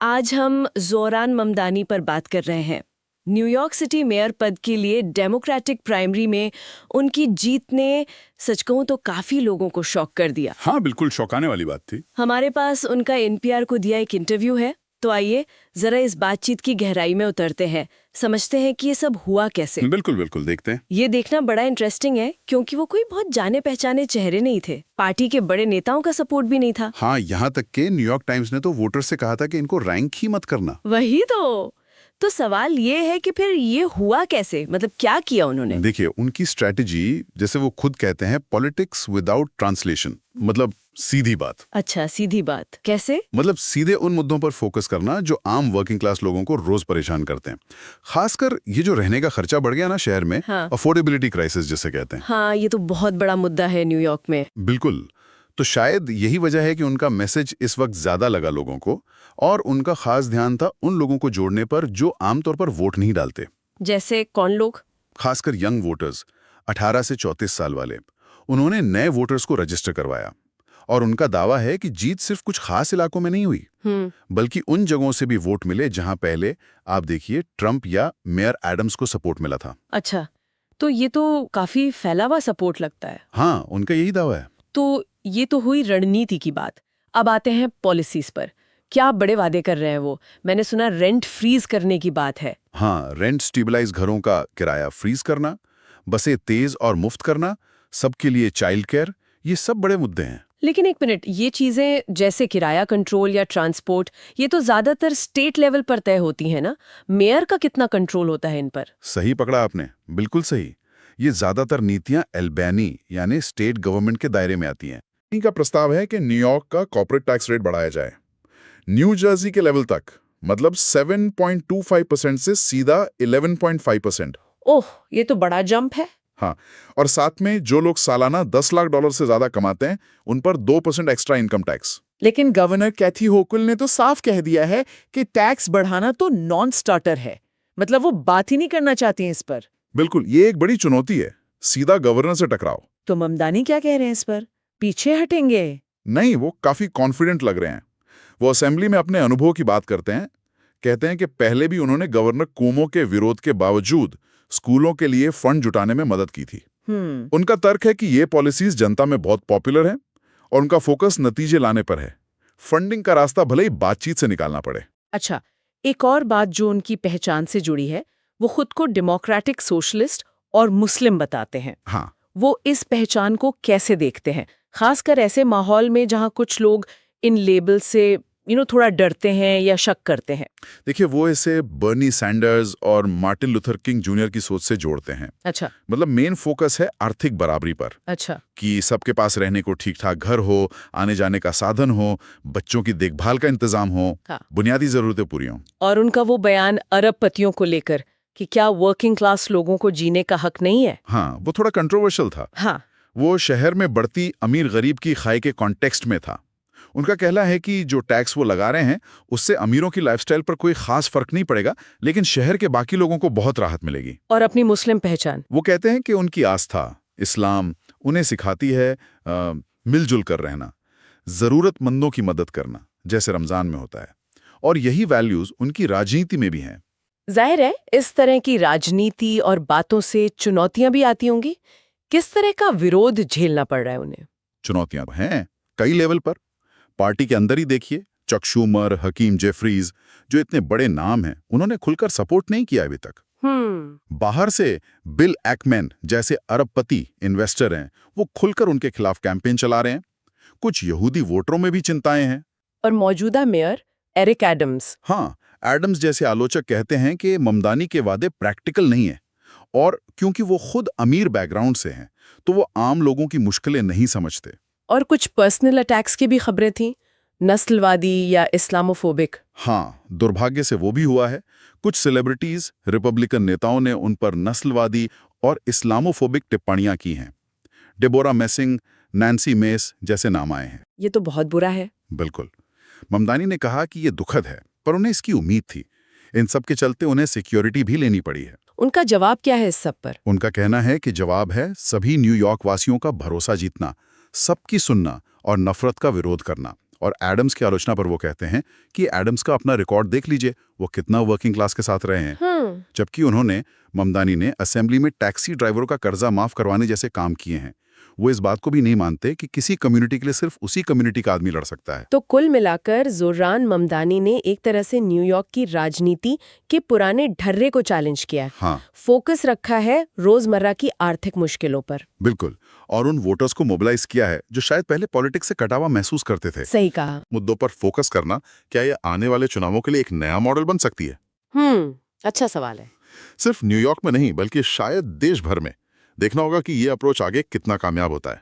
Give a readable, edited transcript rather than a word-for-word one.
आज हम ज़ोरान ममदानी पर बात कर रहे हैं। न्यूयॉर्क सिटी मेयर पद के लिए डेमोक्रेटिक प्राइमरी में उनकी जीत ने सच कहूं तो काफी लोगों को शॉक कर दिया। हाँ, बिल्कुल शौकाने वाली बात थी। हमारे पास उनका एनपीआर को दिया एक इंटरव्यू है, तो आइए जरा इस बातचीत की गहराई में उतरते हैं, समझते हैं कि ये सब हुआ कैसे। बिल्कुल बिल्कुल देखते हैं। ये देखना बड़ा इंटरेस्टिंग है क्योंकि वो कोई बहुत जाने पहचाने चेहरे नहीं थे, पार्टी के बड़े नेताओं का सपोर्ट भी नहीं था। हाँ, यहाँ तक के न्यूयॉर्क टाइम्स ने तो वोटर से कहा था कि इनको रैंक ही मत करना। वही तो सवाल ये है कि फिर ये हुआ कैसे, मतलब क्या किया उन्होंने? देखिए, उनकी स्ट्रेटेजी, जैसे वो खुद कहते हैं, पॉलिटिक्स विदाउट ट्रांसलेशन, मतलब सीधी बात। अच्छा, सीधी बात कैसे? मतलब सीधे उन मुद्दों पर फोकस करना जो आम वर्किंग क्लास लोगों को रोज परेशान करते हैं। खासकर ये जो रहने का खर्चा बढ़ गया ना शहर में, हाँ। अफोर्डेबिलिटी क्राइसिस जिसे कहते हैं। हाँ, ये तो बहुत बड़ा मुद्दा है न्यूयॉर्क में। बिल्कुल। तो शायद यही वजह है कि उनका मैसेज इस वक्त ज्यादा लगा लोगों को, और उनका खास ध्यान था उन लोगों को जोड़ने पर जो आमतौर पर वोट नहीं डालते। जैसे कौन लोग? खासकर यंग वोटर्स, 18 से 34 साल वाले। उन्होंने नए वोटर्स को रजिस्टर करवाया, और उनका दावा है कि जीत सिर्फ कुछ खास इलाकों में नहीं हुई, बल्कि उन जगहों से भी वोट मिले जहां पहले आप देखिए ट्रंप या मेयर एडम्स को सपोर्ट मिला था। अच्छा, तो ये तो काफी फैला हुआ सपोर्ट लगता है। हाँ, उनका यही दावा है। तो ये तो हुई रणनीति की बात। अब आते हैं पॉलिसीज पर। क्या बड़े वादे कर रहे हैं वो? मैंने सुना रेंट फ्रीज करने की बात है। हाँ, रेंट स्टेबलाइज घरों का किराया फ्रीज करना, बसें तेज और मुफ्त करना, सबके लिए चाइल्ड केयर, ये सब बड़े मुद्दे हैं। लेकिन एक मिनट, ये चीजें जैसे किराया कंट्रोल या ट्रांसपोर्ट, ये तो ज्यादातर स्टेट लेवल पर तय होती है ना? मेयर का कितना कंट्रोल होता है इन पर? सही पकड़ा आपने, बिल्कुल सही। ये ज्यादातर नीतियां एल्बेनी यानी स्टेट गवर्नमेंट के दायरे में आती हैं। इनका प्रस्ताव है कि न्यूयॉर्क का कॉर्पोरेट टैक्स रेट बढ़ाया जाए न्यू जर्सी के लेवल तक, मतलब 7.25% से सीधा 11.5%। ओह, ये तो बड़ा जंप है। हाँ, और साथ में जो लोग सालाना $10 लाख से ज्यादा कमाते हैं उन पर 2% एक्स्ट्रा इनकम टैक्स। लेकिन गवर्नर कैथी होकुल ने तो साफ कह दिया है कि टैक्स बढ़ाना तो नॉन स्टार्टर है, मतलब वो बात ही नहीं करना चाहती हैं इस पर। बिल्कुल, ये एक बड़ी चुनौती है, सीधा गवर्नर से टकराओ। तो ममदानी क्या कह रहे हैं इस पर? पीछे हटेंगे? नहीं, वो काफी कॉन्फिडेंट लग रहे हैं। वो असेंबली में अपने अनुभव की बात करते हैं, कहते हैं कि पहले भी उन्होंने गवर्नर कुओमो के विरोध के बावजूद स्कूलों के लिए फंड जुटाने में मदद की थी। उनका तर्क है कि ये पॉलिसीज जनता में बहुत पॉपुलर हैं और उनका फोकस नतीजे लाने पर है। फंडिंग का रास्ता भले ही बातचीत से निकालना पड़े। अच्छा, एक और बात जो उनकी पहचान से जुड़ी है, वो खुद को डेमोक्रेटिक सोशलिस्ट और मुस्लिम बताते हैं। हाँ, वो इस पहचान को कैसे देखते हैं, खासकर ऐसे माहौल में जहां कुछ लोग इन लेबल से थोड़ा डरते हैं या शक करते हैं? देखिए, वो इसे बर्नी सैंडर्स और मार्टिन लूथर किंग जूनियर की सोच से जोड़ते हैं। अच्छा। मतलब मेन फोकस है आर्थिक बराबरी पर। अच्छा। कि सबके पास रहने को ठीक ठाक घर हो, आने जाने का साधन हो, बच्चों की देखभाल का इंतजाम हो, हाँ। बुनियादी जरूरतें पूरी हों। और उनका वो बयान अरबपतियों को लेकर कि क्या वर्किंग क्लास लोगों को जीने का हक नहीं है? हाँ, वो थोड़ा कंट्रोवर्शियल था। हाँ। वो शहर में बढ़ती अमीर गरीब की खाई के कॉन्टेक्स्ट में था। उनका कहना है कि जो टैक्स वो लगा रहे हैं उससे अमीरों की लाइफस्टाइल पर कोई खास फर्क नहीं पड़ेगा, लेकिन शहर के बाकी लोगों को बहुत राहत मिलेगी। और अपनी मुस्लिम पहचान? वो कहते हैं कि उनकी आस्था, इस्लाम उन्हें सिखाती है मिलजुल कर रहना, जरूरतमंदों की मदद करना, जैसे रमजान में होता है, और यही वैल्यूज उनकी राजनीति में भी हैं। जाहिर है इस तरह की राजनीति और बातों से चुनौतियां भी आती होंगी। किस तरह का विरोध झेलना पड़ रहा है उन्हें? चुनौतियां हैं कई लेवल पर। पार्टी के अंदर ही देखिए, चक शूमर, हकीम जेफरीज, जो इतने बड़े नाम हैं, उन्होंने खुलकर सपोर्ट नहीं किया अभी तक। बाहर से बिल एक्मैन जैसे अरबपति इन्वेस्टर हैं, वो खुलकर उनके खिलाफ कैंपेन चला रहे हैं। कुछ यहूदी वोटरों में भी चिंताएं हैं। और मौजूदा मेयर एरिक एडम्स? हाँ, एडम्स जैसे आलोचक कहते हैं कि ममदानी के वादे प्रैक्टिकल नहीं है, और क्योंकि वो खुद अमीर बैकग्राउंड से हैं तो वो आम लोगों की मुश्किलें नहीं समझते। और कुछ पर्सनल अटैक्स की भी खबरें थीं, नस्लवादी या इस्लामोफोबिक। हाँ, दुर्भाग्य से वो भी हुआ है। कुछ सेलिब्रिटीज, रिपब्लिकन नेताओं ने उन पर नस्लवादी और इस्लामोफोबिक टिप्पणियां की हैं। डेबोरा मेसिंग, नैन्सी मेस जैसे नाम आए हैं। ये तो बहुत बुरा है। बिल्कुल। ममदानी ने कहा कि ये दुखद है, पर उन्हें इसकी उम्मीद थी। इन सब के चलते उन्हें सिक्योरिटी भी लेनी पड़ी है। उनका जवाब क्या है इस सब पर? उनका कहना है कि जवाब है सभी न्यूयॉर्क वासियों का भरोसा जीतना, सबकी सुनना और नफरत का विरोध करना, और एडम्स की आलोचना पर वो कहते हैं कि एडम्स का अपना रिकॉर्ड देख लीजिए, वो कितना वर्किंग क्लास के साथ रहे हैं। जबकि उन्होंने, ममदानी ने, असेंबली में टैक्सी ड्राइवरों का कर्जा माफ करवाने जैसे काम किए हैं। वो इस बात को भी नहीं मानते कि किसी कम्युनिटी के लिए सिर्फ उसी कम्युनिटी का आदमी लड़ सकता है। तो कुल मिलाकर ज़ोहरान ममदानी ने एक तरह से न्यूयॉर्क की राजनीति के पुराने ढर्रे को चैलेंज किया है। हाँ, फोकस रखा है रोजमर्रा की आर्थिक मुश्किलों पर। बिल्कुल। और उन वोटर्स को मोबिलाइज किया है जो शायद पहले पॉलिटिक्स से कटा हुआ महसूस करते थे। सही कहा। मुद्दों पर फोकस करना, क्या ये आने वाले चुनावों के लिए एक नया मॉडल बन सकती है? अच्छा सवाल है। सिर्फ न्यूयॉर्क में नहीं, बल्कि शायद देश भर में। देखना होगा कि ये अप्रोच आगे कितना कामयाब होता है।